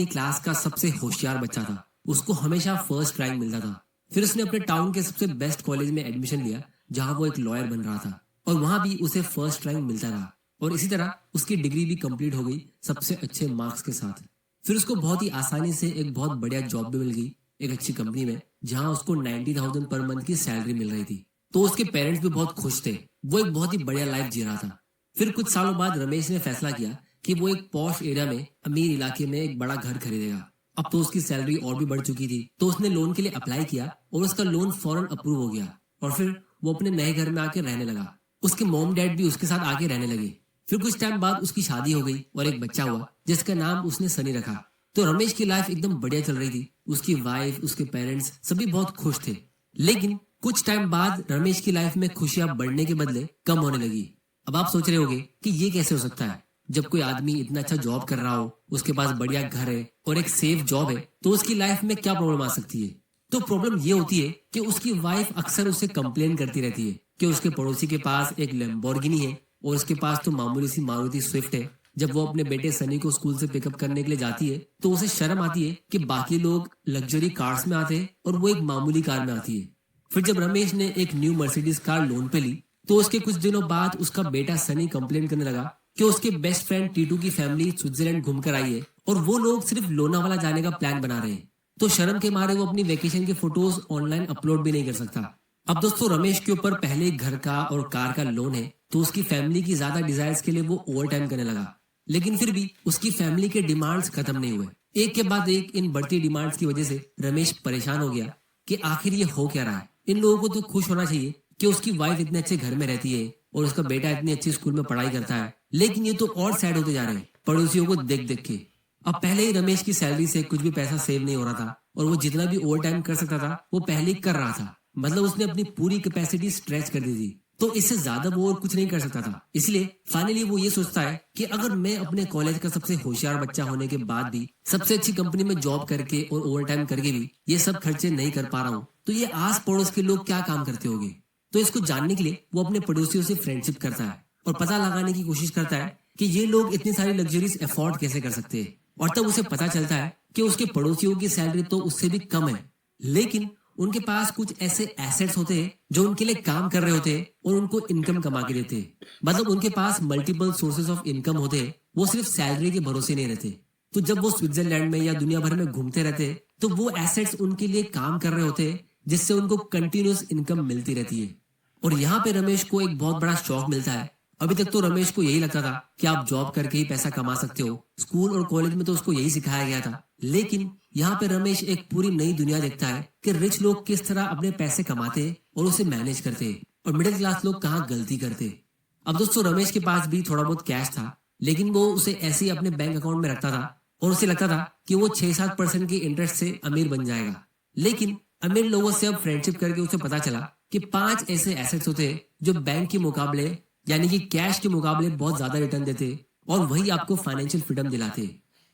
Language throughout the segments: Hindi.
अपनी क्लास का सबसे होशियार बच्चा था। उसको हमेशा फर्स्ट रैंक मिलता था। फिर उसने अपने टाउन के सबसे बेस्ट कॉलेज में एडमिशन लिया, जहां वो एक लॉयर बन रहा था, और वहां भी उसे फर्स्ट रैंक मिलता रहा। और इसी तरह उसकी डिग्री भी कंप्लीट हो गई सबसे अच्छे मार्क्स के साथ। फिर उसको बहुत ही आसानी से एक बहुत बढ़िया जॉब भी मिल गई, एक अच्छी कंपनी में, जहां उसको 90,000 पर मंथ की सैलरी मिल रही थी। तो उसके पेरेंट्स भी बहुत खुश थे। वो एक बहुत ही बढ़िया लाइफ जी रहा था। फिर कुछ सालों बाद रमेश ने फैसला किया कि वो एक पॉश एरिया में, अमीर इलाके में एक बड़ा घर खरीदेगा। अब तो उसकी सैलरी और भी बढ़ चुकी थी, तो उसने लोन के लिए अप्लाई किया और उसका लोन फौरन अप्रूव हो गया। और फिर वो अपने नए घर में आके रहने लगा। उसके मॉम डैड भी उसके साथ आके रहने लगे। फिर कुछ टाइम बाद उसकी शादी हो गई और एक बच्चा हुआ, जिसका नाम उसने सनी रखा। तो रमेश की लाइफ एकदम बढ़िया चल रही थी। उसकी वाइफ, उसके पेरेंट्स सभी बहुत खुश थे। लेकिन कुछ टाइम बाद रमेश की लाइफ में खुशियां बढ़ने के बदले कम होने लगी। अब आप सोच रहे होंगे कि ये कैसे हो सकता है। जब कोई आदमी इतना अच्छा जॉब कर रहा हो, उसके पास बढ़िया घर है और एक सेफ जॉब है, तो उसकी लाइफ में क्या प्रॉब्लम आ सकती है। तो प्रॉब्लम ये होती है कि उसकी वाइफ अक्सर उसे कंप्लेन करती रहती है कि उसके पड़ोसी के पास एक लैम्बोर्गिनी है और उसके पास तो मामूली सी मारुति स्विफ्ट है। जब वो अपने बेटे सनी को स्कूल से पिकअप करने के लिए जाती है, तो उसे शर्म आती है कि बाकी लोग लग्जरी कार्स में आते हैं और वो एक मामूली कार में आती है। फिर जब रमेश ने एक न्यू मर्सिडीज कार लोन पे ली, तो उसके कुछ दिनों बाद उसका बेटा सनी कंप्लेन करने लगा कि उसके बेस्ट फ्रेंड टीटू की फैमिली स्विट्जरलैंड घूमकर आई है और वो लोग सिर्फ लोनावाला जाने का प्लान बना रहे हैं। तो शर्म के मारे वो अपनी वेकेशन के फोटोज ऑनलाइन अपलोड भी नहीं कर सकता। अब दोस्तों, रमेश के ऊपर पहले ही घर का और कार का लोन है, तो उसकी फैमिली की ज्यादा डिजायर्स के लिए वो ओवर टाइम करने लगा। लेकिन फिर भी उसकी फैमिली के डिमांड्स खत्म नहीं हुए। एक के बाद एक इन बढ़ती डिमांड्स की वजह से रमेश परेशान हो गया कि आखिर ये हो क्या रहा है। इन लोगों को तो खुश होना चाहिए कि उसकी वाइफ इतने अच्छे घर में रहती है और उसका बेटा इतनी अच्छी स्कूल में पढ़ाई करता है, लेकिन ये तो और सैड होते जा रहे हैं पड़ोसियों को देख देख के। अब पहले ही रमेश की सैलरी से कुछ भी पैसा सेव नहीं हो रहा था और वो जितना भी ओवर टाइम कर सकता था वो पहले ही कर रहा था। मतलब उसने अपनी पूरी कैपेसिटी स्ट्रेच कर दी थी, तो इससे ज्यादा वो और कुछ नहीं कर सकता था। इसलिए फाइनली वो ये सोचता है कि अगर मैं अपने कॉलेज का सबसे होशियार बच्चा होने के बाद भी सबसे अच्छी कंपनी में जॉब करके और ओवर टाइम करके भी ये सब खर्चे नहीं कर पा रहा हूँ, तो ये आस पड़ोस के लोग क्या काम करते होंगे। तो इसको जानने के लिए वो अपने पड़ोसियों से फ्रेंडशिप करता है और पता लगाने की कोशिश करता है कि ये लोग इतनी सारी लग्जरीज अफोर्ड कैसे कर सकते हैं। और तब उसे पता चलता है कि उसके पड़ोसियों की सैलरी तो उससे भी कम है, लेकिन उनके पास कुछ ऐसे एसेट्स होते हैं जो उनके लिए काम कर रहे होते हैं और उनको इनकम कमा के देते हैं। मतलब उनके पास मल्टीपल सोर्सेज ऑफ इनकम होते हैं, वो सिर्फ सैलरी के भरोसे नहीं रहते। तो जब वो स्विट्जरलैंड में या दुनिया भर में घूमते रहते हैं, तो वो एसेट्स उनके लिए काम कर रहे होते हैं, जिससे उनको कंटिन्यूस इनकम मिलती रहती है। और यहाँ पे रमेश को एक बहुत बड़ा शौक मिलता है। अभी तक तो रमेश को यही लगता था कि आप जॉब करके ही पैसा कमा सकते हो। स्कूल और कॉलेज में तो उसको यही सिखाया गया था। लेकिन यहाँ पे रमेश एक पूरी नई दुनिया देखता है कि रिच लोग किस तरह अपने पैसे कमाते और उसे मैनेज करते और मिडिल क्लास लोग कहाँ गलती करते। अब दोस्तों, रमेश के पास भी थोड़ा बहुत कैश था, लेकिन वो उसे ऐसे ही अपने बैंक अकाउंट में रखता था और उसे लगता था कि वो 6-7% के इंटरेस्ट से अमीर बन जाएगा। लेकिन अमीर लोगों से अब फ्रेंडशिप करके उसे पता चला कि 5 ऐसे एसेट्स होते हैं जो बैंक के मुकाबले, यानी कि कैश के मुकाबले बहुत ज्यादा रिटर्न देते और वही आपको फाइनेंशियल फ्रीडम दिलाते।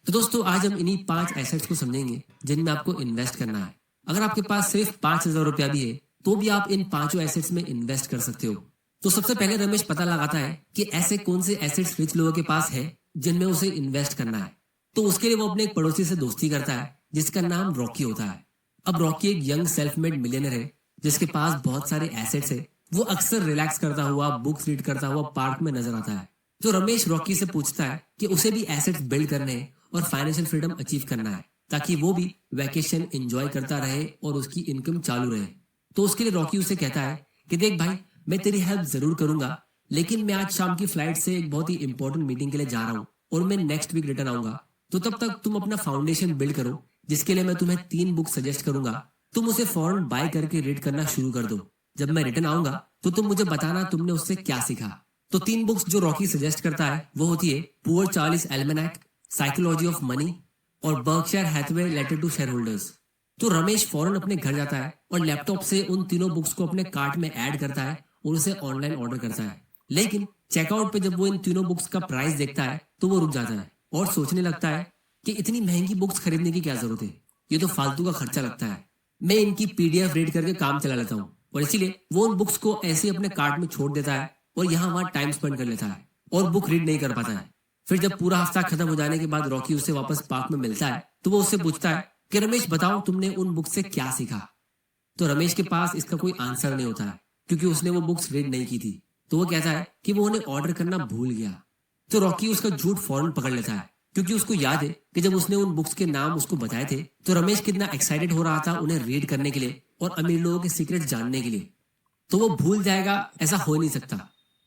तो दोस्तों, आज हम इन्हीं 5 एसेट्स को समझेंगे जिनमें आपको इन्वेस्ट करना है। अगर आपके पास सिर्फ 5,000 रुपया भी है, तो भी आप इन 5 एसेट्स में इन्वेस्ट कर सकते हो। तो सबसे पहले रमेश पता लगाता है कि ऐसे कौन से एसेट्स रिच लोगों के पास है जिनमें उसे इन्वेस्ट करना है। तो उसके लिए वो अपने एक पड़ोसी से दोस्ती करता है जिसका नाम रॉकी होता है। अब रॉकी एक यंग सेल्फ मेड मिलियनर है जिसके पास बहुत सारे एसेट्स है। वो अक्सर रिलैक्स करता हुआ, बुक्स रीड करता हुआ पार्क में नजर आता है। तो रमेश रॉकी से पूछता है कि उसे भी एसेट्स बिल्ड करने हैं और फाइनेंशियल फ्रीडम अचीव करना है, ताकि वो भी वैकेशन एंजॉय करता रहे और उसकी इनकम चालू रहे। तो उसके लिए रॉकी उसे कहता है कि देख भाई, मैं तेरी हेल्प जरूर करूंगा, लेकिन मैं आज शाम की फ्लाइट से एक बहुत ही इंपॉर्टेंट मीटिंग के लिए जा रहा हूँ और मैं नेक्स्ट वीक रिटर्न आऊंगा। तो तब तक तुम अपना फाउंडेशन बिल्ड करो, जिसके लिए मैं तुम्हें 3 बुक सजेस्ट करूंगा। तुम उसे फौरन बाय करके रीड करना शुरू कर दो। जब मैं रिटर्न आऊंगा तो तुम मुझे बताना तुमने उससे क्या सीखा। तो 3 बुक्स जो रॉकी सजेस्ट करता है वो होती है Poor Charlie's Almanack, Psychology of Money और Berkshire Hathaway letter to shareholders. तो रमेश फौरन अपने घर जाता है और लैपटॉप से उन तीनों बुक्स को अपने कार्ट में ऐड करता है और उसे ऑनलाइन ऑर्डर करता है। लेकिन चेकआउट पे जब वो इन तीनों बुक्स का प्राइस देखता है तो वो रुक जाता है और सोचने लगता है कि इतनी महंगी बुक्स खरीदने की क्या जरूरत है, ये तो फालतू का खर्चा लगता है। मैं इनकी पीडीएफ रीड करके काम चला लेता हूँ। और इसीलिए वो उन बुक्स को ऐसे अपने कार्ट में छोड़ देता है और यहाँ वहां टाइम स्पेंड कर लेता है और बुक रीड नहीं कर पाता है। फिर जब पूरा हफ्ता खत्म हो जाने के बाद रॉकी उसे वापस पार्क में मिलता है तो वो उससे पूछता है कि रमेश बताओ तुमने उन बुक से क्या सीखा। तो रमेश के पास इसका कोई आंसर नहीं होता है क्योंकि उसने वो बुक्स रीड नहीं की थी। तो वो कहता है कि वो उन्हें ऑर्डर करना भूल गया। तो रॉकी उसका झूठ फौरन पकड़ लेता है क्योंकि उसको याद है कि जब उसने उन बुक्स के नाम उसको बताए थे तो रमेश कितना एक्साइटेड हो रहा था उन्हें रीड करने के लिए और अमीर लोगों के सीक्रेट जानने के लिए। तो वो भूल जाएगा, ऐसा हो नहीं सकता।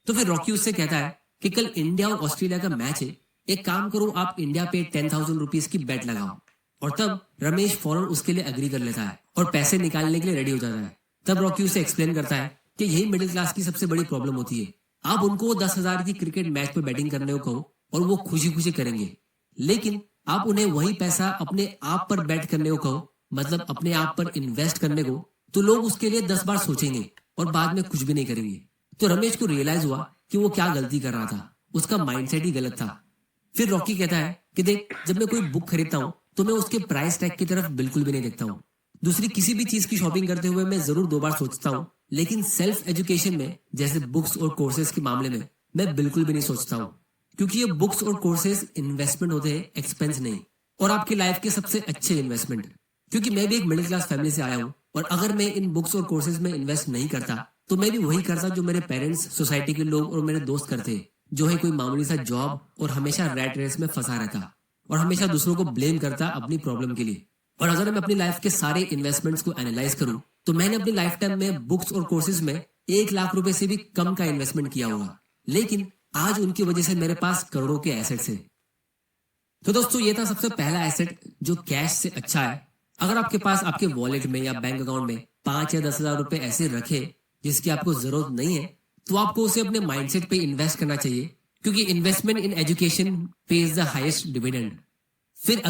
तो फिर रॉकी उससे कहता है कि कल इंडिया और ऑस्ट्रेलिया का मैच है, एक काम करो आप इंडिया पे 10,000 रुपीज की बेट लगाओ। और तब रमेश फौरन उसके लिए अग्री कर लेता है और पैसे निकालने के लिए रेडी हो जाता है। तब रॉकी उसे एक्सप्लेन करता है कि यही मिडिल क्लास की सबसे बड़ी प्रॉब्लम होती है। आप उनको 10,000 की क्रिकेट मैच पे बैटिंग करने को कहो और वो खुशी खुशी करेंगे, लेकिन आप उन्हें वही पैसा अपने आप पर बैट करने को कहो, मतलब अपने आप पर इन्वेस्ट करने को, तो लोग उसके लिए 10 बार सोचेंगे और बाद में कुछ भी नहीं करेंगे। तो रमेश को रियलाइज हुआ कि वो क्या गलती कर रहा था, उसका माइंडसेट ही गलत था। फिर रॉकी कहता है कि देख, जब मैं कोई बुक खरीदता हूँ तो मैं उसके प्राइस टैग की तरफ बिल्कुल भी नहीं देखता हूँ। दूसरी किसी भी चीज की शॉपिंग करते हुए मैं जरूर 2 बार सोचता हूँ, लेकिन सेल्फ एजुकेशन में जैसे बुक्स और कोर्सेज के मामले में मैं बिल्कुल भी नहीं सोचता हूँ, क्योंकि ये बुक्स और कोर्सेज इन्वेस्टमेंट होते हैं, एक्सपेंस नहीं, और आपकी लाइफ के सबसे अच्छे इन्वेस्टमेंट। क्योंकि मैं भी एक मिडिल क्लास फैमिली से आया हूँ और अगर मैं इन बुक्स और कोर्सेज में इन्वेस्ट नहीं करता तो मैं भी वही करता जो मेरे पेरेंट्स, सोसाइटी के लोग और मेरे दोस्त करते हैं, जो है कोई मामूली सा जॉब और हमेशा रैट रेस में फंसा रहता और हमेशा दूसरों को ब्लेम करता अपनी प्रॉब्लम के लिए। और अगर मैं अपनी लाइफ के सारे इन्वेस्टमेंट्स को एनालाइज करूं तो मैंने अपनी लाइफ टाइम में बुक्स और कोर्सेज में 1 लाख रुपए से भी कम का इन्वेस्टमेंट किया होगा, लेकिन आज उनकी वजह से मेरे पास करोड़ों के एसेट्स हैं। तो दोस्तों, ये था सबसे पहला एसेट जो कैश से अच्छा है। अगर आपके पास आपके वॉलेट में या बैंक अकाउंट में 5 या 10,000 रुपए ऐसे रखे जिसकी आपको जरूरत नहीं है, तो आपको उसे अपने माइंडसेट पे इन्वेस्ट करना चाहिए, क्योंकि investment in education page the highest dividend. फिर